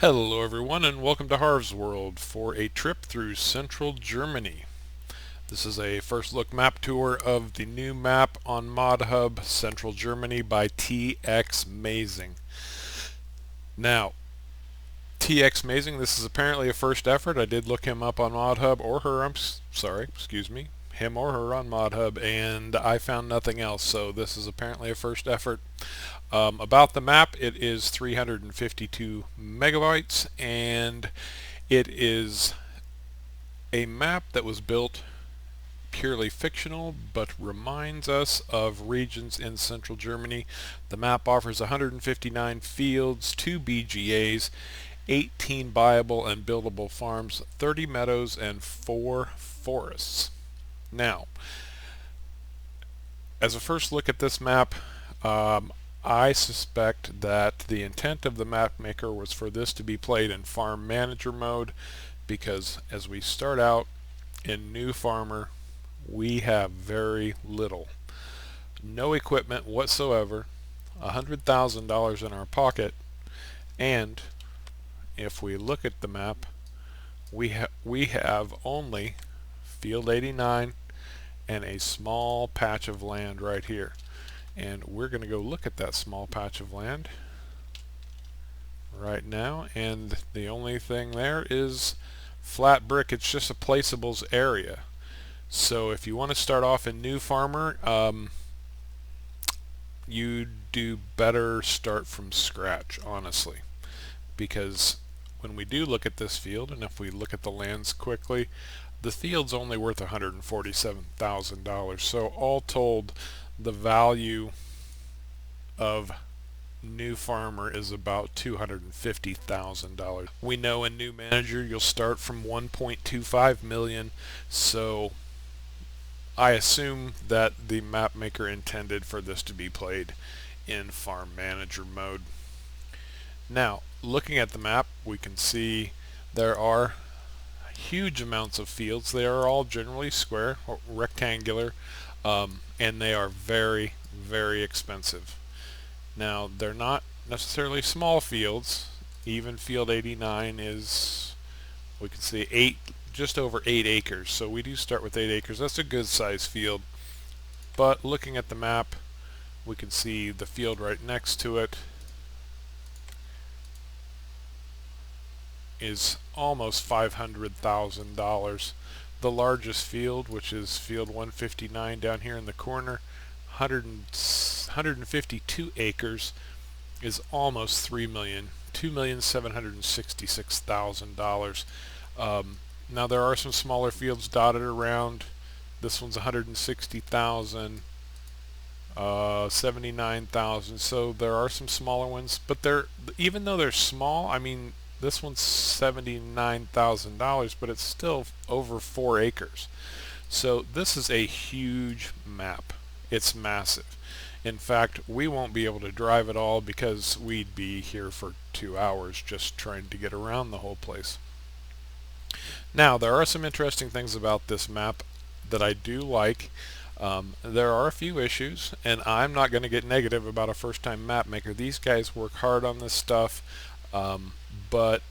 Hello everyone and welcome to Harv's World for a trip through central Germany. This is a first look map tour of the new map on ModHub Central Germany by txmazing. Now, txmazing, this is apparently a first effort. I did look him up on ModHub, or her, him or her on ModHub, and I found nothing else, so this is apparently a first effort. About the map, it is 352 megabytes, and it is a map that was built purely fictional but reminds us of regions in central Germany. The map offers 159 fields, 2 BGAs, 18 viable and buildable farms, 30 meadows, and 4 forests. Now, as a first look at this map, I suspect that the intent of the map maker was for this to be played in farm manager mode, because as we start out in new farmer, we have very little. No equipment whatsoever, $100,000 in our pocket, and if we look at the map, we have only field 89 and a small patch of land right here. And we're going to go look at that small patch of land right now, and the only thing there is flat brick. It's just a placeables area. So if you want to start off in new farmer, you do better start from scratch, honestly, because when we do look at this field, and if we look at the lands quickly, the field's only worth $147,000. So all told, the value of new farmer is about $250,000. We know in new manager you'll start from 1.25 million, so I assume that the map maker intended for this to be played in farm manager mode. Now, looking at the map, we can see there are huge amounts of fields. They are all generally square or rectangular, and they are very, very expensive. Now, they're not necessarily small fields. Even field 89 is, we can see, just over 8 acres. So we do start with 8 acres. That's a good size field. But looking at the map, we can see the field right next to it is almost $500,000. The largest field, which is field 159 down here in the corner, 152 acres, is almost $3 million, $2,766,000. Now there are some smaller fields dotted around. This one's 160,000, 79,000. So there are some smaller ones, but even though they're small, I mean, this one's $79,000, but it's still over 4 acres. So this is a huge map. It's massive. In fact, we won't be able to drive it all because we'd be here for 2 hours just trying to get around the whole place. Now, there are some interesting things about this map that I do like. There are a few issues, and I'm not going to get negative about a first-time map maker. These guys work hard on this stuff. But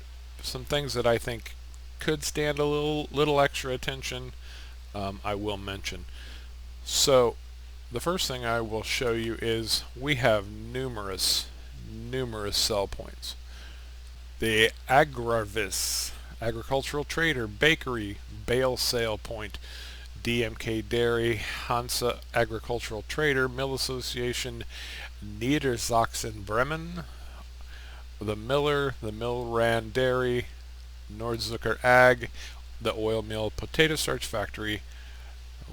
some things that I think could stand a little extra attention, I will mention. So the first thing I will show you is we have numerous sell points. The Agravis, Agricultural Trader, Bakery, Bale Sale Point, DMK Dairy, Hansa Agricultural Trader, Mill Association, Niedersachsen Bremen, the Miller, the Milran Dairy, Nordzucker Ag, the Oil Mill Potato Starch Factory,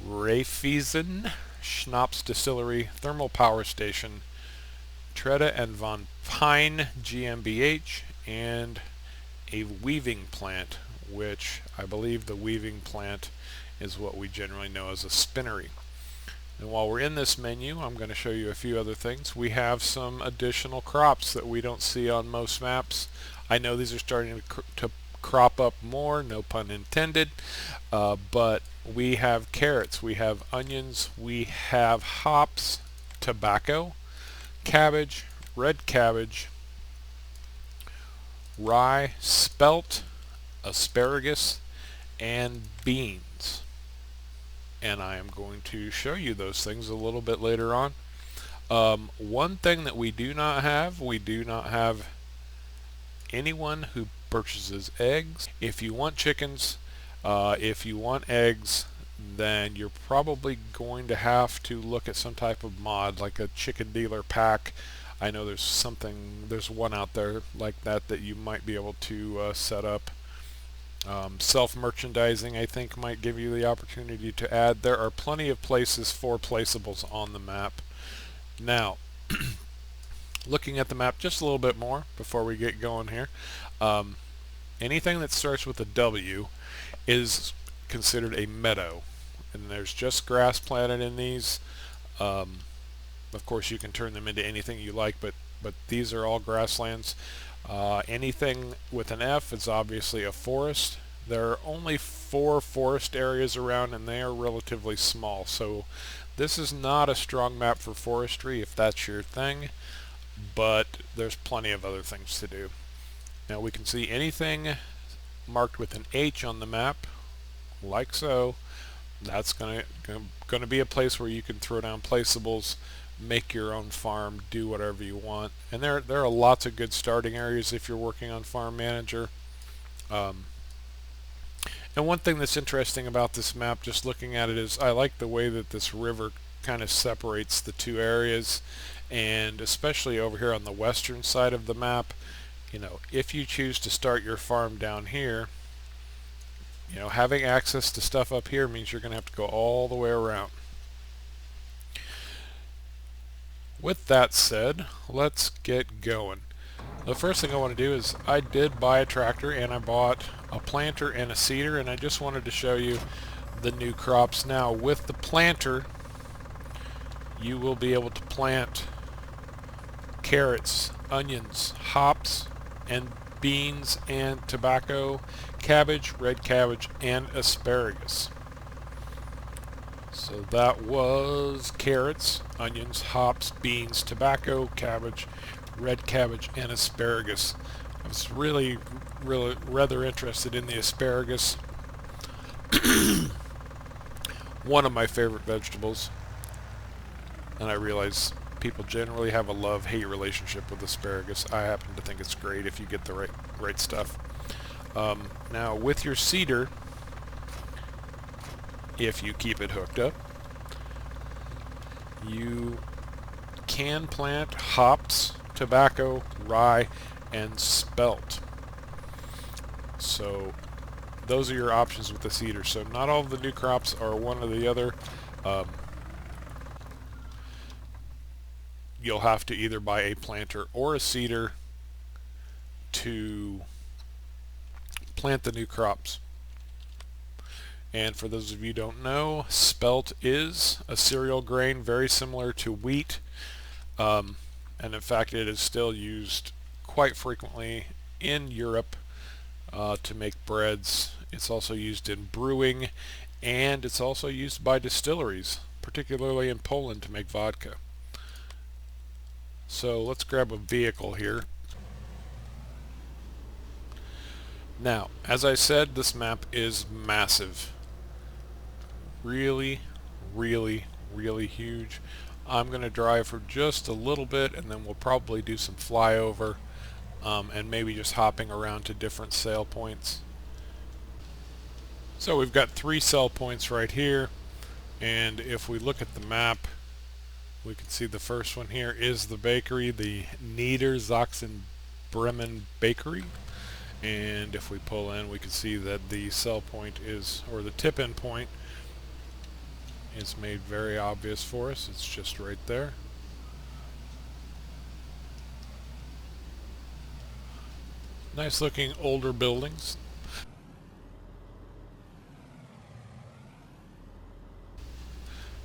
Raiffeisen Schnapps Distillery, Thermal Power Station, Treda and Von Pine GmbH, and a weaving plant, which I believe the weaving plant is what we generally know as a spinnery. And while we're in this menu, I'm going to show you a few other things. We have some additional crops that we don't see on most maps. I know these are starting to crop up more, no pun intended, but we have carrots, we have onions, we have hops, tobacco, cabbage, red cabbage, rye, spelt, asparagus, and beans. And I am going to show you those things a little bit later on. One thing that we do not have anyone who purchases eggs. If you want chickens, if you want eggs, then you're probably going to have to look at some type of mod like a chicken dealer pack. I know there's one out there like that you might be able to set up. Self-merchandising, I think, might give you the opportunity to add. There are plenty of places for placeables on the map. Now, looking at the map just a little bit more before we get going here, anything that starts with a W is considered a meadow, and there's just grass planted in these. Of course, you can turn them into anything you like, but these are all grasslands. Anything with an F is obviously a forest. There are only 4 forest areas around, and they are relatively small, so this is not a strong map for forestry if that's your thing, but there's plenty of other things to do. Now we can see anything marked with an H on the map, like so. That's going to be a place where you can throw down placeables, make your own farm, do whatever you want. And there are lots of good starting areas if you're working on Farm Manager. And one thing that's interesting about this map, just looking at it, is I like the way that this river kind of separates the two areas, and especially over here on the western side of the map, if you choose to start your farm down here, having access to stuff up here means you're going to have to go all the way around. With that said, let's get going. The first thing I want to do is I did buy a tractor, and I bought a planter and a seeder, and I just wanted to show you the new crops. Now with the planter, you will be able to plant carrots, onions, hops, and beans and tobacco, cabbage, red cabbage, and asparagus. So that was carrots, onions, hops, beans, tobacco, cabbage, red cabbage, and asparagus. I was really rather interested in the asparagus. One of my favorite vegetables, and I realize people generally have a love-hate relationship with asparagus. I happen to think it's great if you get the right stuff. Now with your seeder, if you keep it hooked up, you can plant hops, tobacco, rye, and spelt. So those are your options with the seeder. So not all of the new crops are one or the other. You'll have to either buy a planter or a seeder to plant the new crops. And for those of you who don't know, spelt is a cereal grain very similar to wheat, and in fact it is still used quite frequently in Europe to make breads. It's also used in brewing, and it's also used by distilleries, particularly in Poland, to make vodka. So let's grab a vehicle here. Now, as I said, this map is massive. Really huge. I'm going to drive for just a little bit, and then we'll probably do some flyover and maybe just hopping around to different sale points. So we've got 3 sell points right here, and if we look at the map, we can see the first one here is the bakery, the Niedersachsen-Bremen Bakery. And if we pull in, we can see that the sell point is, or the tip-in point, is made very obvious for us. It's just right there. Nice looking older buildings.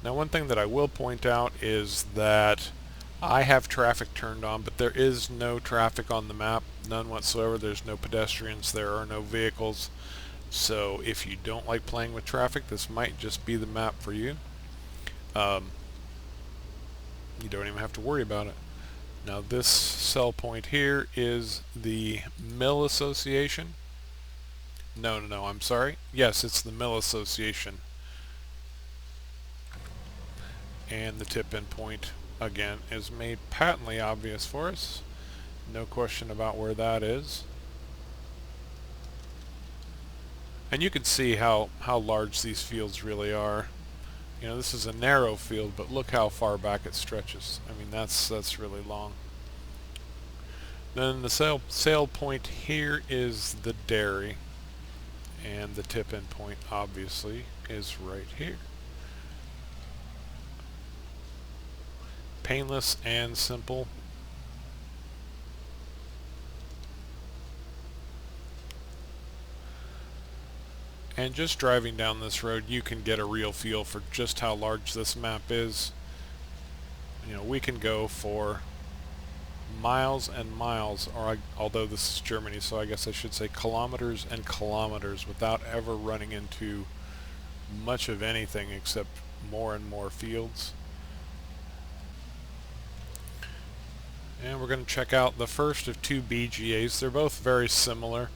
Now one thing that I will point out is that I have traffic turned on, but there is no traffic on the map, none whatsoever. There's no pedestrians, there are no vehicles. So if you don't like playing with traffic, this might just be the map for you. You don't even have to worry about it. Now this cell point here is the mill association. No, I'm sorry. Yes, it's the mill association. And the tip-in point, again, is made patently obvious for us. No question about where that is. And you can see how large these fields really are. You know, this is a narrow field, but look how far back it stretches. I mean, that's really long. Then the sale point here is the dairy, and the tip-in point obviously is right here. Painless and simple. And just driving down this road, you can get a real feel for just how large this map is. You know, we can go for miles and miles, or although this is Germany, so I guess I should say kilometers and kilometers, without ever running into much of anything except more and more fields. And we're going to check out the first of two BGAs. They're both very similar.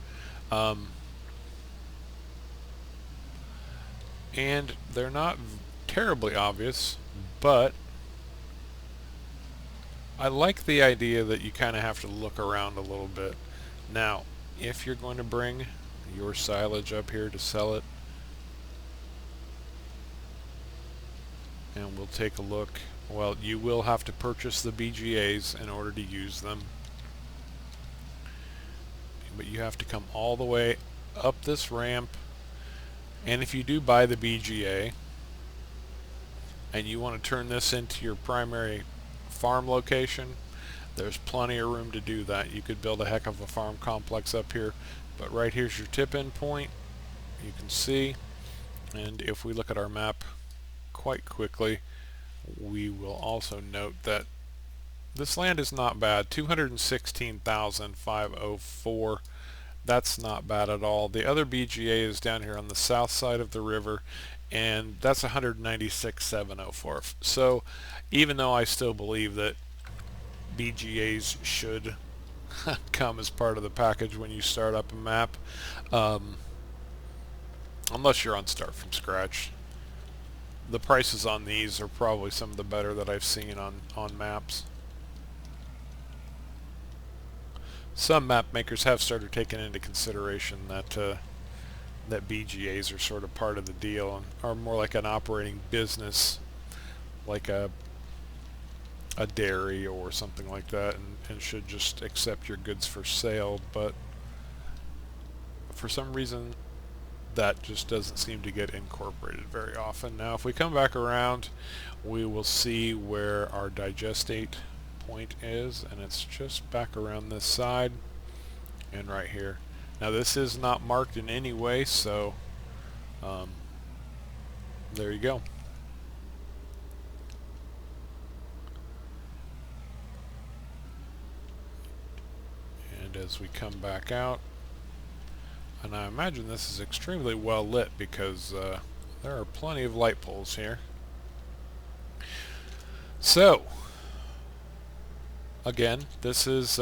And they're not terribly obvious, but I like the idea that you kind of have to look around a little bit. Now, if you're going to bring your silage up here to sell it, and we'll take a look, well, you will have to purchase the BGAs in order to use them. But you have to come all the way up this ramp, and if you do buy the BGA and you want to turn this into your primary farm location, there's plenty of room to do that. You could build a heck of a farm complex up here, but right here's your tip-in point, you can see. And if we look at our map quite quickly, we will also note that this land is not bad. 216,504. That's not bad at all. The other BGA is down here on the south side of the river, and that's 196,704. So even though I still believe that BGAs should come as part of the package when you start up a map, unless you're on Start From Scratch, the prices on these are probably some of the better that I've seen on maps. Some map makers have started taking into consideration that that BGAs are sort of part of the deal and are more like an operating business, like a dairy or something like that, and should just accept your goods for sale. But for some reason, that just doesn't seem to get incorporated very often. Now, if we come back around, we will see where our digestate point is, and it's just back around this side and right here. Now, this is not marked in any way, so there you go. And as we come back out, and I imagine this is extremely well lit because there are plenty of light poles here. So again, this is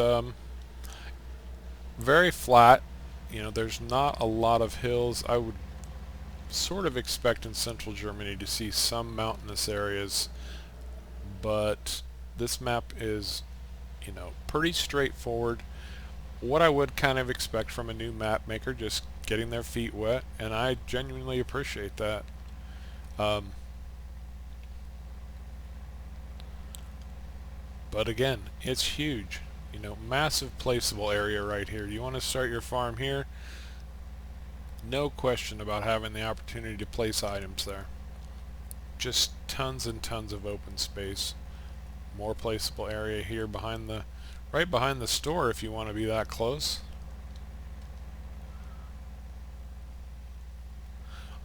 very flat. You know, there's not a lot of hills. I would sort of expect in central Germany to see some mountainous areas, but this map is, you know, pretty straightforward. What I would kind of expect from a new map maker, just getting their feet wet, and I genuinely appreciate that. But again, it's huge. You know, massive placeable area right here. You want to start your farm here? No question about having the opportunity to place items there. Just tons and tons of open space. More placeable area here behind the, right behind the store if you want to be that close.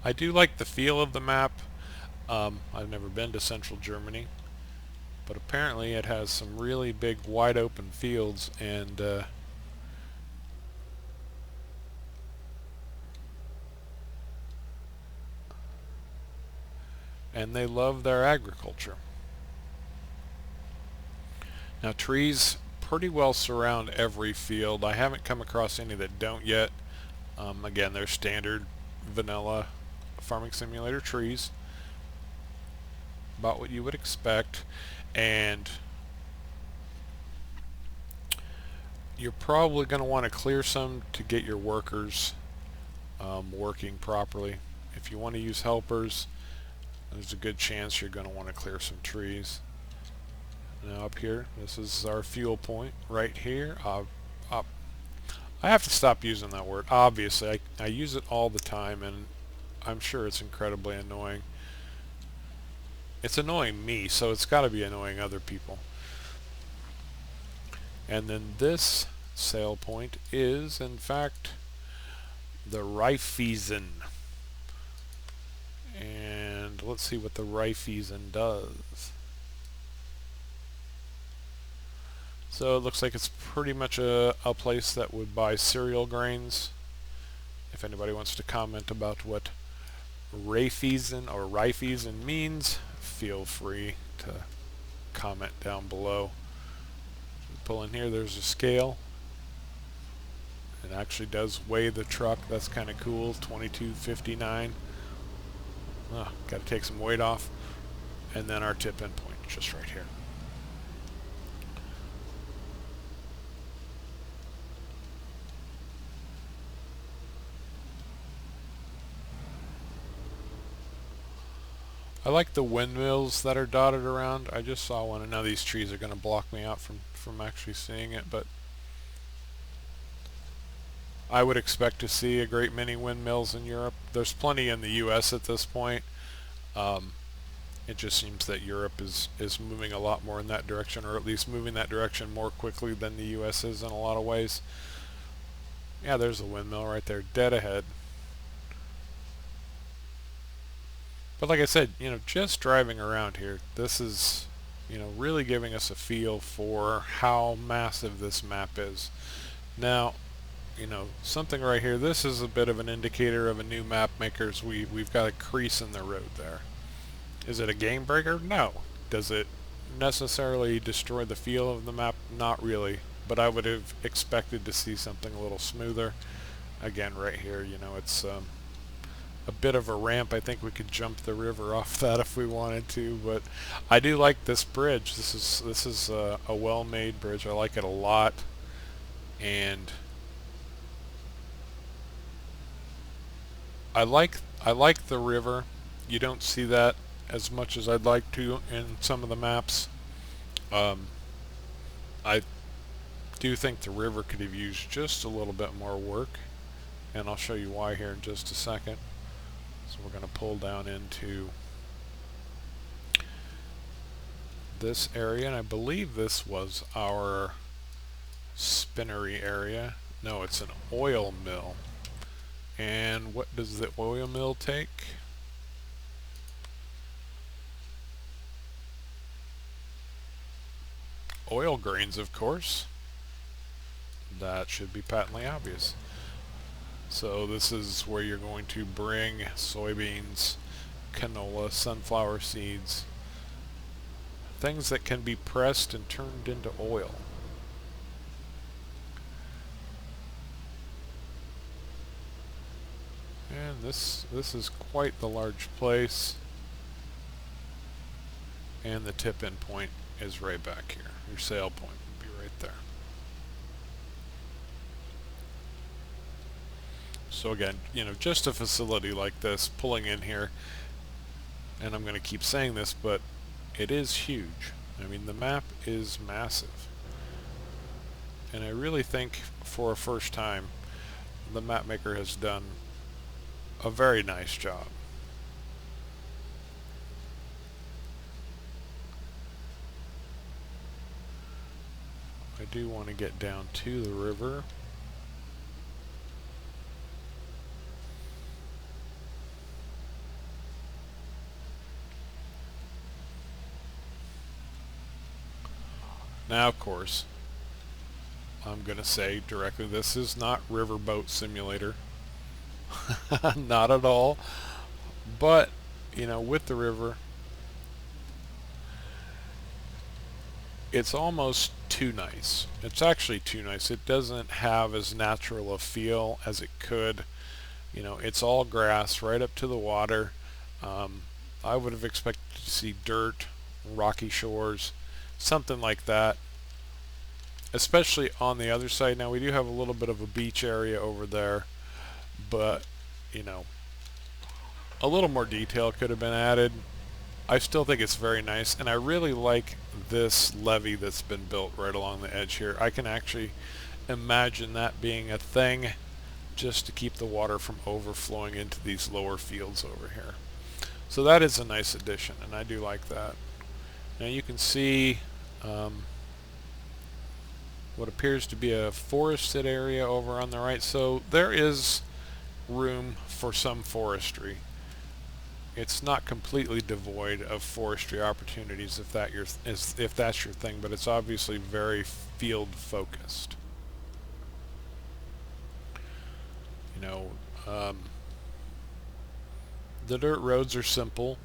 I do like the feel of the map. I've never been to central Germany, but apparently it has some really big wide open fields, and they love their agriculture. Now trees pretty well surround every field. I haven't come across any that don't yet. Again, they're standard vanilla farming simulator trees, about what you would expect, and you're probably going to want to clear some to get your workers working properly. If you want to use helpers, there's a good chance you're going to want to clear some trees. Now up here, this is our fuel point right here. I have to stop using that word. Obviously, I use it all the time, and I'm sure it's incredibly annoying. It's annoying me, so it's got to be annoying other people. And then this sail point is, in fact, the Rifeisen. And let's see what the Rifeisen does. So it looks like it's pretty much a place that would buy cereal grains. If anybody wants to comment about what Rifeisen means, feel free to comment down below. Pull in here, there's a scale. It actually does weigh the truck. That's kind of cool. 2259. Oh, got to take some weight off. And then our tip in point, just right here. I like the windmills that are dotted around. I just saw one, and now these trees are going to block me out from actually seeing it, but I would expect to see a great many windmills in Europe. There's plenty in the US at this point. It just seems that Europe is moving a lot more in that direction, or at least moving that direction more quickly than the US is in a lot of ways. Yeah, there's a windmill right there, dead ahead. But like I said, just driving around here, this is, really giving us a feel for how massive this map is. Now, something right here, this is a bit of an indicator of a new map maker's. We've got a crease in the road there. Is it a game breaker? No. Does it necessarily destroy the feel of the map? Not really. But I would have expected to see something a little smoother. Again, right here, it's a bit of a ramp. I think we could jump the river off that if we wanted to, but I do like this bridge. This is a well-made bridge. I like it a lot, and I like the river. You don't see that as much as I'd like to in some of the maps. I do think the river could have used just a little bit more work, and I'll show you why here in just a second. So we're going to pull down into this area, and I believe this was our spinnery area. No, it's an oil mill. And what does the oil mill take? Oil grains, of course. That should be patently obvious. So this is where you're going to bring soybeans, canola, sunflower seeds, things that can be pressed and turned into oil. And this is quite the large place. And the tip-in point is right back here. Your sail point would be right there. So again, just a facility like this, pulling in here, and I'm going to keep saying this, but it is huge. I mean, the map is massive. And I really think for a first time, the map maker has done a very nice job. I do want to get down to the river. Now, of course, I'm going to say directly, this is not Riverboat Simulator. Not at all. But, with the river, it's almost too nice. It's actually too nice. It doesn't have as natural a feel as it could. You know, it's all grass right up to the water. Um, I would have expected to see dirt, rocky shores, something like that, especially on the other side. Now, we do have a little bit of a beach area over there, but, you know, a little more detail could have been added. I still think it's very nice, and I really like this levee that's been built right along the edge here. I can actually imagine that being a thing just to keep the water from overflowing into these lower fields over here. So that is a nice addition, and I do like that. Now you can see what appears to be a forested area over on the right. So there is room for some forestry. It's not completely devoid of forestry opportunities if that's your thing, but it's obviously very field focused. You know, the dirt roads are simple.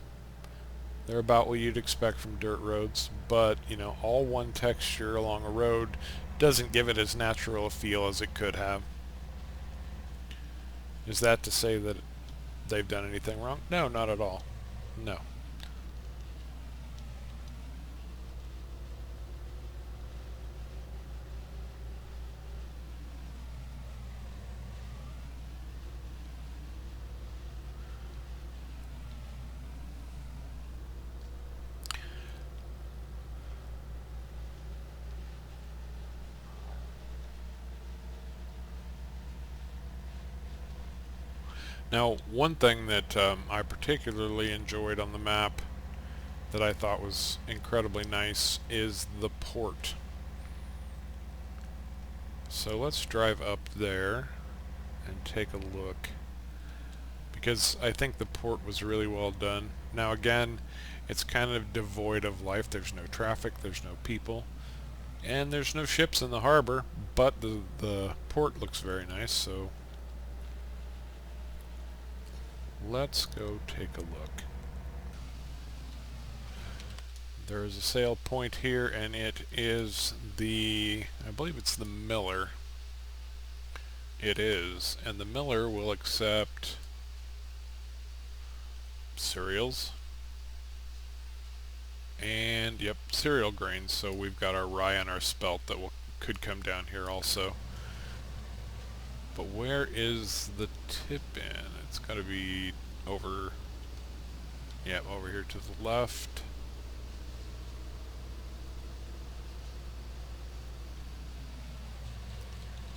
They're about what you'd expect from dirt roads, but you know, all one texture along a road doesn't give it as natural a feel as it could have. Is that to say that they've done anything wrong? No, not at all. No. Now, one thing that I particularly enjoyed on the map that I thought was incredibly nice is the port. So let's drive up there and take a look, because I think the port was really well done. Now again, it's kind of devoid of life. There's no traffic, there's no people, and there's no ships in the harbor, but the port looks very nice, so let's go take a look. There is a sail point here, and it is I believe it's the Miller. It is, and the Miller will accept cereals and, yep, cereal grains. So we've got our rye and our spelt that could come down here also. But where is the tip in? It's got to be over, yeah, over here to the left.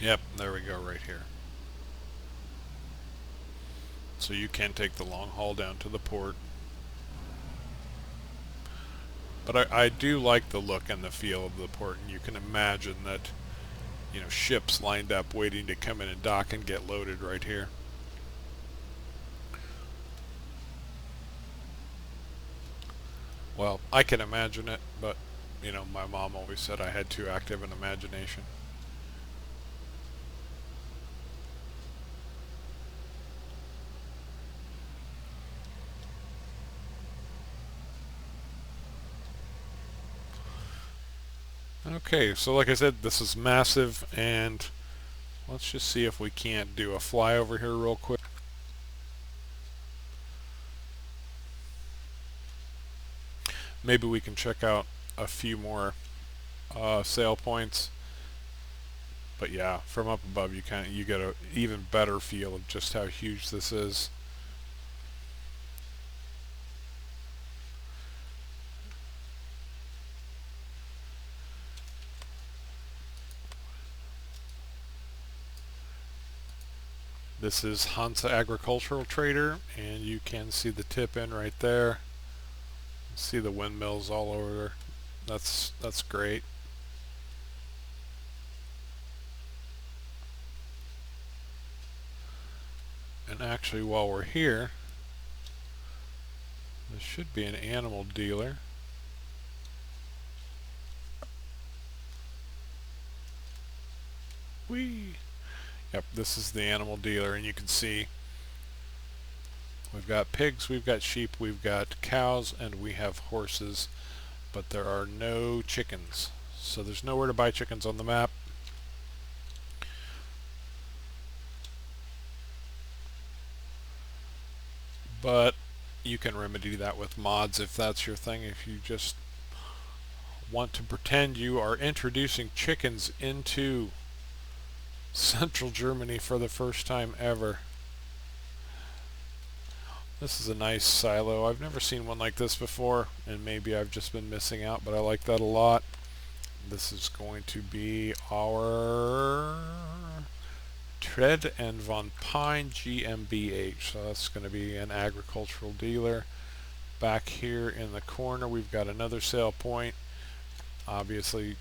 Yep, there we go, right here. So you can take the long haul down to the port. But I do like the look and the feel of the port, and you can imagine that, you know, ships lined up waiting to come in and dock and get loaded right here. Well, I can imagine it, but, you know, my mom always said I had too active an imagination. Okay, so like I said, this is massive, and let's just see if we can't do a flyover here real quick. Maybe we can check out a few more sail points. But yeah, from up above you get an even better feel of just how huge this is. This is Hansa Agricultural Trader, and you can see the tip in right there. See the windmills all over. That's great. And actually, while we're here, this should be an animal dealer. Whee! Yep, this is the animal dealer, and you can see we've got pigs, we've got sheep, we've got cows, and we have horses, but there are no chickens. So there's nowhere to buy chickens on the map. But you can remedy that with mods if that's your thing. If you just want to pretend you are introducing chickens into central Germany for the first time ever. This is a nice silo. I've never seen one like this before, and maybe I've just been missing out, but I like that a lot. This is going to be our Tread and Von Pine GmbH. So that's going to be an agricultural dealer. Back here in the corner, we've got another sale point. Obviously,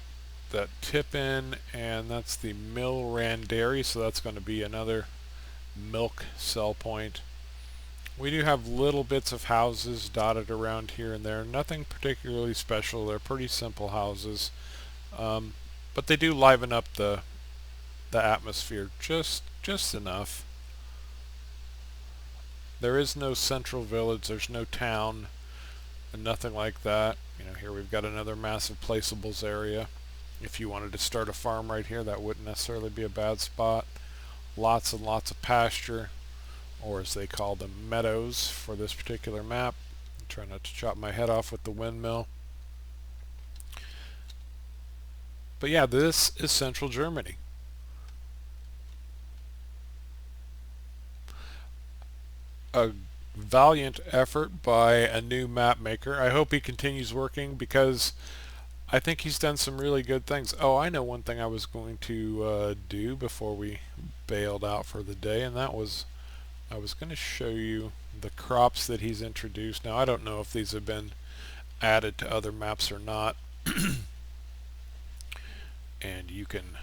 that tip in, and that's the Milran Dairy, so that's going to be another milk sell point. We do have little bits of houses dotted around here and there. Nothing particularly special. They're pretty simple houses, but they do liven up the atmosphere just enough. There is no central village. There's no town, and nothing like that. You know, here we've got another massive placeables area. If you wanted to start a farm right here, that wouldn't necessarily be a bad spot. Lots and lots of pasture, or as they call them, meadows for this particular map. Try not to chop my head off with the windmill. But yeah, this is central Germany. A valiant effort by a new map maker. I hope he continues working because I think he's done some really good things. Oh, I know one thing I was going to do before we bailed out for the day, and that was I was going to show you the crops that he's introduced. Now, I don't know if these have been added to other maps or not. And you can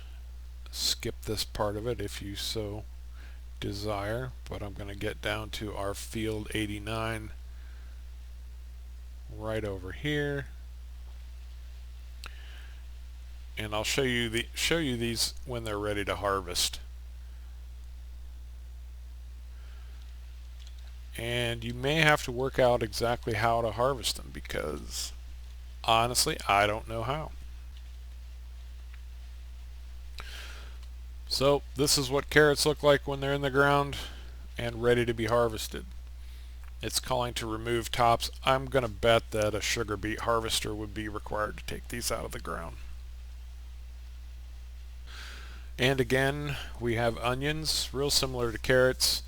skip this part of it if you so desire, but I'm going to get down to our field 89 right over here, and I'll show you these when they're ready to harvest. And you may have to work out exactly how to harvest them because honestly I don't know how. So this is what carrots look like when they're in the ground and ready to be harvested. It's calling to remove tops. I'm going to bet that a sugar beet harvester would be required to take these out of the ground. And again, we have onions, real similar to carrots,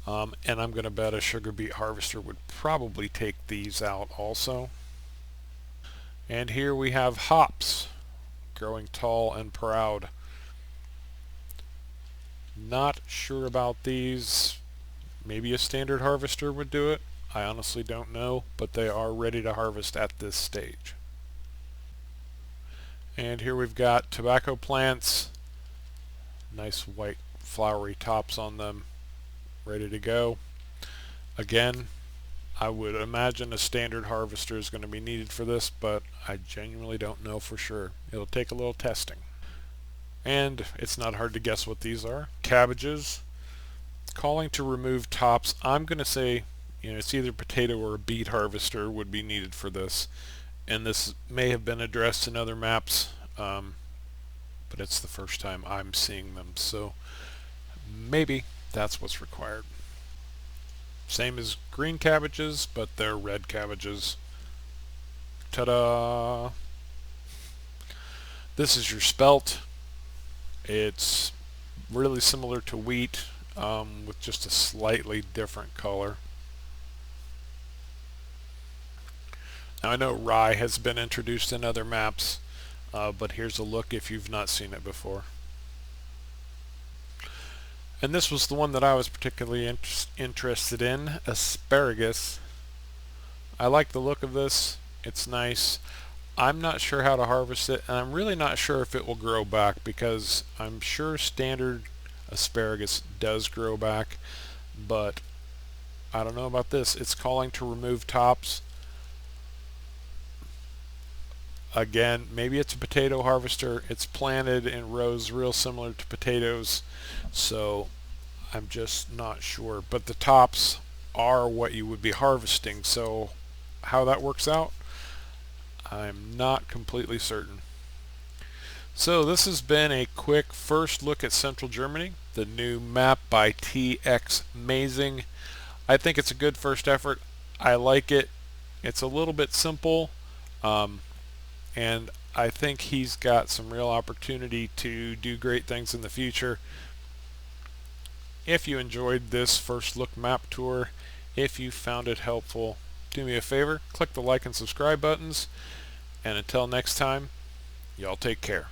and I'm going to bet a sugar beet harvester would probably take these out also. And here we have hops, growing tall and proud. Not sure about these. Maybe a standard harvester would do it. I honestly don't know, but they are ready to harvest at this stage. And here we've got tobacco plants, nice white flowery tops on them, ready to go. Again, I would imagine a standard harvester is going to be needed for this, but I genuinely don't know for sure. It'll take a little testing. And it's not hard to guess what these are. Cabbages, calling to remove tops. I'm going to say, it's either potato or a beet harvester would be needed for this. And this may have been addressed in other maps, but it's the first time I'm seeing them. So maybe that's what's required. Same as green cabbages, but they're red cabbages. Ta-da! This is your spelt. It's really similar to wheat, with just a slightly different color. Now I know rye has been introduced in other maps, but here's a look if you've not seen it before. And this was the one that I was particularly interested in, asparagus. I like the look of this. It's nice. I'm not sure how to harvest it, and I'm really not sure if it will grow back because I'm sure standard asparagus does grow back, but I don't know about this. It's calling to remove tops. Again, maybe it's a potato harvester. It's planted in rows real similar to potatoes, so I'm just not sure. But the tops are what you would be harvesting, so how that works out, I'm not completely certain. So this has been a quick first look at Central Germany, the new map by txmazing. I think it's a good first effort. I like it. It's a little bit simple, and I think he's got some real opportunity to do great things in the future. If you enjoyed this first look map tour, if you found it helpful, do me a favor, click the like and subscribe buttons, and until next time, y'all take care.